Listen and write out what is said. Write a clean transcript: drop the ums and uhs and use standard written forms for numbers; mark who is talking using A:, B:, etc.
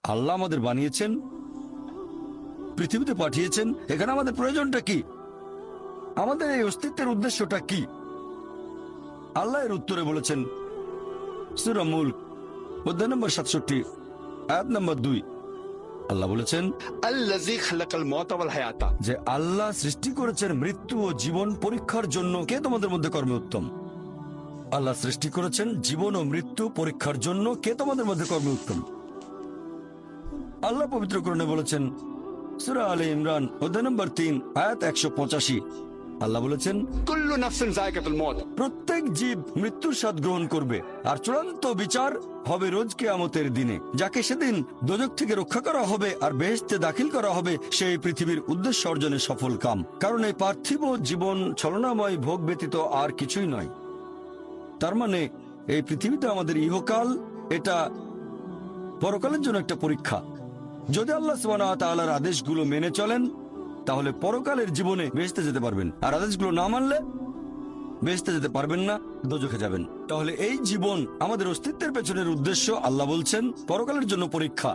A: আল্লাহ আমাদের বানিয়েছেন, পৃথিবীতে পাঠিয়েছেন, এখানে আমাদের প্রয়োজনটা কি, আমাদের এই অস্তিত্বের উদ্দেশ্যটা কি? আল্লাহ এর উত্তরে বলেছেন সূরা মুলক অধ্যায় নম্বর 67 আয়াত নম্বর 2। আল্লাহ বলেছেন
B: আল্লাযী খালাকাল মাউতা ওয়াল হায়াতা,
A: যে আল্লাহ সৃষ্টি করেছেন মৃত্যু ও জীবন পরীক্ষার জন্য। কে তোমাদের মধ্যে কর্মে উত্তম? আল্লাহ সৃষ্টি করেছেন জীবন ও মৃত্যু পরীক্ষার জন্য। কে তোমাদের মধ্যে কর্মে উত্তম? আল্লাহ পবিত্র কোরআনে বলেছেন সূরা আলে ইমরান অধ্যায় নম্বর 3 আয়াত 185। আল্লাহ বলেছেন
B: কুল্লু নাফসিন যায়কাতুল মাউত,
A: প্রত্যেক জীব মৃত্যুর স্বাদ গ্রহণ করবে, আর চূড়ান্ত বিচার হবে রোজ কিয়ামতের দিনে। যাকে সেদিন দোজখ থেকে রক্ষা করা হবে আর বেহেশতে দাখিল করা হবে, সেই পৃথিবীর উদ্দেশ্য অর্জনে সফল কাম। কারণ এই পার্থিব জীবন ছলনাময় ভোগ ব্যতীত আর কিছুই নয়। তার মানে এই পৃথিবীতে আমাদের ইহকাল, এটা পরকালের জন্য একটা পরীক্ষা। যদি আল্লাহ সুবহানাহু ওয়া তাআলার আদেশগুলো মেনে চলেন, তাহলে পরকালের জীবনে বেহেশতে যেতে পারবেন, আর আদেশগুলো না মানলে বেহেশতে যেতে পারবেন না, দোজখে যাবেন। তাহলে এই জীবন আমাদের অস্তিত্বের পেছনের উদ্দেশ্য। আল্লাহ বলছেন পরকালের জন্য পরীক্ষা।